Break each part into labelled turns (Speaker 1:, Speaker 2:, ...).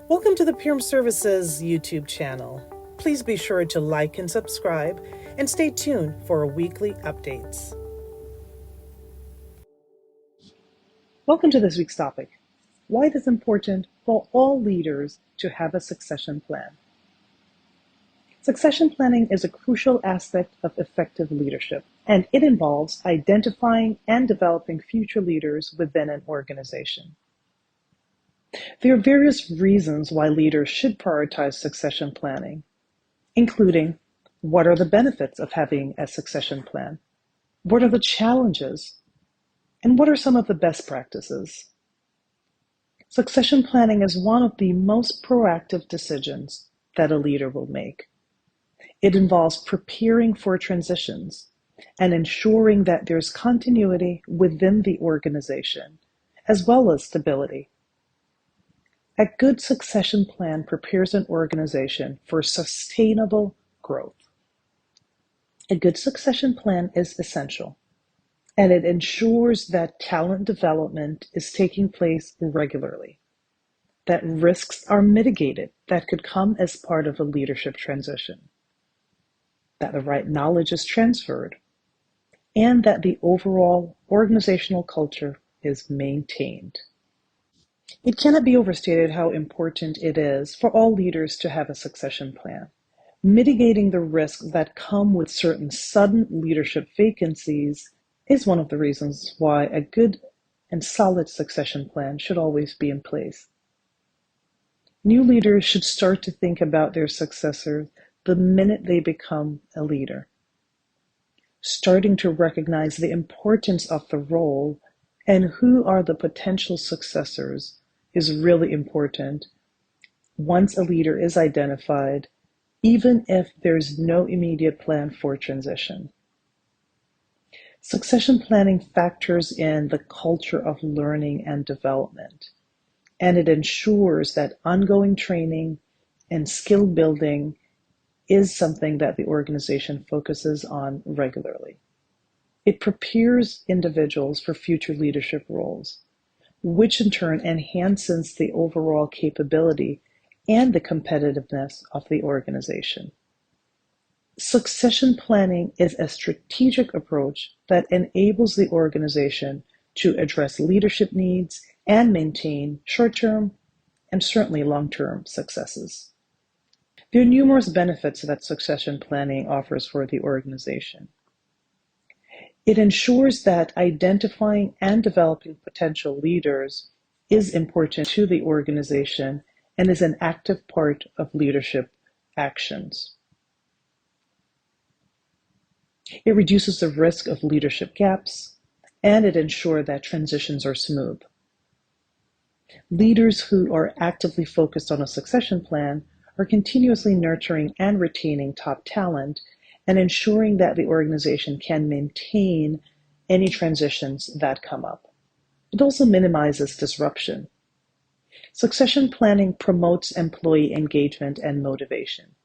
Speaker 1: Welcome to the PEARRM Services YouTube channel. Please be sure to like and subscribe and stay tuned for weekly updates. Welcome to this week's topic: why it is important for all leaders to have a succession plan. Succession planning is a crucial aspect of effective leadership, and it involves identifying and developing future leaders within an organization. There are various reasons why leaders should prioritize succession planning, including what are the benefits of having a succession plan? What are the challenges? And what are some of the best practices? Succession planning is one of the most proactive decisions that a leader will make. It involves preparing for transitions and ensuring that there's continuity within the organization, as well as stability. A good succession plan prepares an organization for sustainable growth. A good succession plan is essential, and it ensures that talent development is taking place regularly, that risks are mitigated that could come as part of a leadership transition, that the right knowledge is transferred, and that the overall organizational culture is maintained. It cannot be overstated how important it is for all leaders to have a succession plan. Mitigating the risks that come with certain sudden leadership vacancies is one of the reasons why a good and solid succession plan should always be in place. New leaders should start to think about their successors the minute they become a leader, starting to recognize the importance of the role and who are the potential successors is really important once a leader is identified, even if there's no immediate plan for transition. Succession planning factors in the culture of learning and development, and it ensures that ongoing training and skill building is something that the organization focuses on regularly. It prepares individuals for future leadership roles, which in turn enhances the overall capability and the competitiveness of the organization. Succession planning is a strategic approach that enables the organization to address leadership needs and maintain short-term and certainly long-term successes. There are numerous benefits that succession planning offers for the organization. It ensures that identifying and developing potential leaders is important to the organization and is an active part of leadership actions. It reduces the risk of leadership gaps, and it ensures that transitions are smooth. Leaders who are actively focused on a succession plan are continuously nurturing and retaining top talent and ensuring that the organization can maintain any transitions that come up. It also minimizes disruption. Succession planning promotes employee engagement and motivation.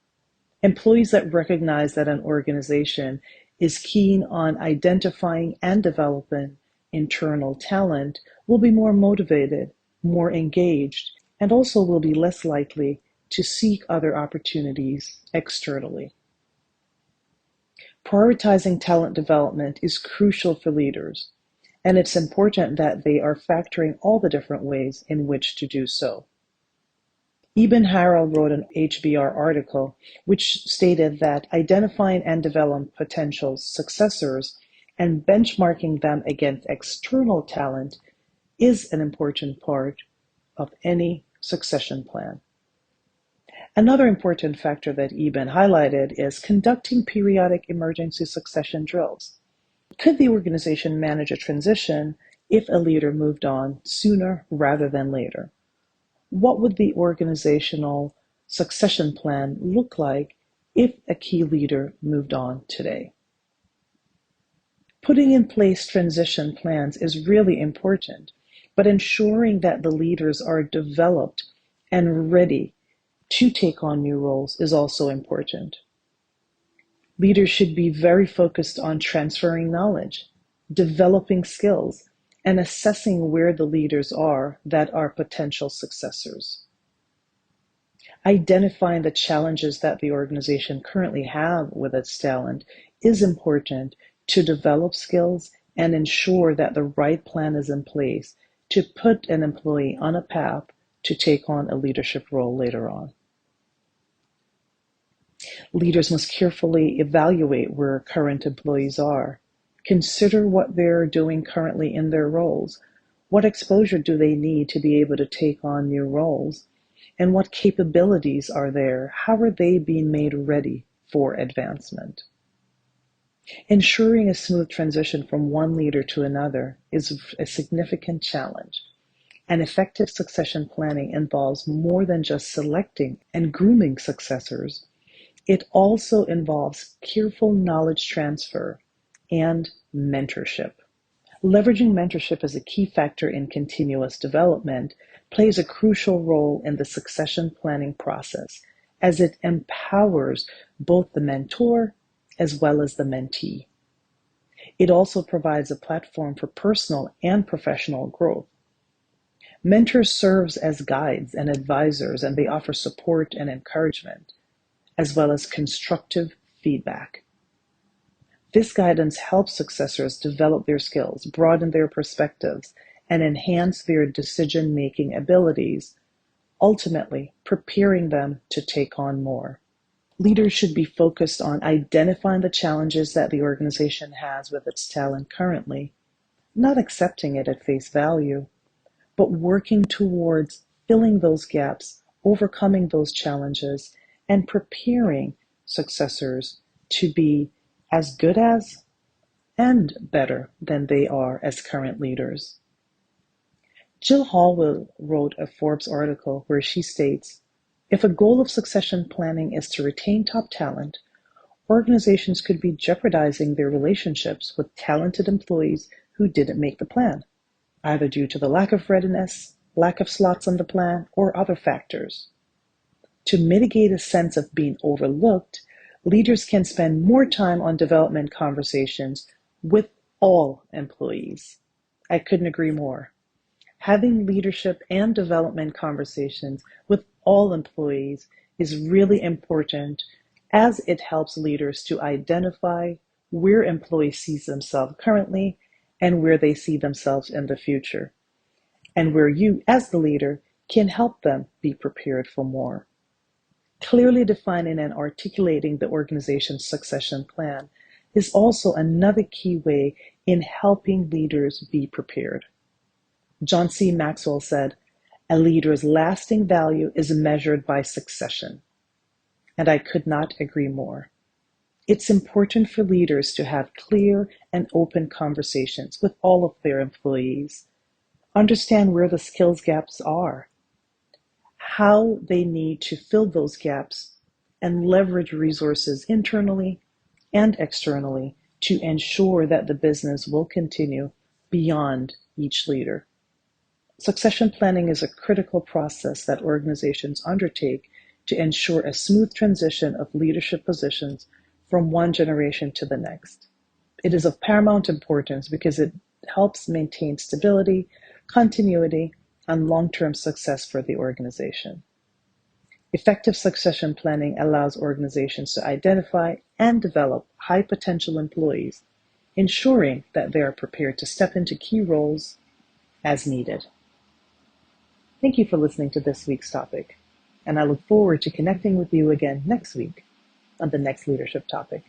Speaker 1: Employees that recognize that an organization is keen on identifying and developing internal talent will be more motivated, more engaged, and also will be less likely to seek other opportunities externally. Prioritizing talent development is crucial for leaders, and it's important that they are factoring all the different ways in which to do so. Eben Harrell wrote an HBR article which stated that identifying and developing potential successors and benchmarking them against external talent is an important part of any succession plan. Another important factor that Eben highlighted is conducting periodic emergency succession drills. Could the organization manage a transition if a leader moved on sooner rather than later? What would the organizational succession plan look like if a key leader moved on today? Putting in place transition plans is really important, but ensuring that the leaders are developed and ready to take on new roles is also important. Leaders should be very focused on transferring knowledge, developing skills, and assessing where the leaders are that are potential successors. Identifying the challenges that the organization currently have with its talent is important to develop skills and ensure that the right plan is in place to put an employee on a path to take on a leadership role later on. Leaders must carefully evaluate where current employees are. Consider what they're doing currently in their roles. What exposure do they need to be able to take on new roles? And what capabilities are there? How are they being made ready for advancement? Ensuring a smooth transition from one leader to another is a significant challenge. And effective succession planning involves more than just selecting and grooming successors. It also involves careful knowledge transfer and mentorship. Leveraging mentorship as a key factor in continuous development plays a crucial role in the succession planning process as it empowers both the mentor as well as the mentee. It also provides a platform for personal and professional growth. Mentors serve as guides and advisors, and they offer support and encouragement, as well as constructive feedback. This guidance helps successors develop their skills, broaden their perspectives, and enhance their decision-making abilities, ultimately preparing them to take on more. Leaders should be focused on identifying the challenges that the organization has with its talent currently, not accepting it at face value, but working towards filling those gaps, overcoming those challenges, and preparing successors to be as good as and better than they are as current leaders. Jill Hallwell wrote a Forbes article where she states, if a goal of succession planning is to retain top talent, organizations could be jeopardizing their relationships with talented employees who didn't make the plan, either due to the lack of readiness, lack of slots on the plan, or other factors. To mitigate a sense of being overlooked, leaders can spend more time on development conversations with all employees. I couldn't agree more. Having leadership and development conversations with all employees is really important as it helps leaders to identify where employees see themselves currently and where they see themselves in the future, and where you, as the leader, can help them be prepared for more. Clearly defining and articulating the organization's succession plan is also another key way in helping leaders be prepared. John C. Maxwell said, "A leader's lasting value is measured by succession." And I could not agree more. It's important for leaders to have clear and open conversations with all of their employees, understand where the skills gaps are, how they need to fill those gaps, and leverage resources internally and externally to ensure that the business will continue beyond each leader. Succession planning is a critical process that organizations undertake to ensure a smooth transition of leadership positions from one generation to the next. It is of paramount importance because it helps maintain stability, continuity, and long-term success for the organization. Effective succession planning allows organizations to identify and develop high-potential employees, ensuring that they are prepared to step into key roles as needed. Thank you for listening to this week's topic, and I look forward to connecting with you again next week on the next leadership topic.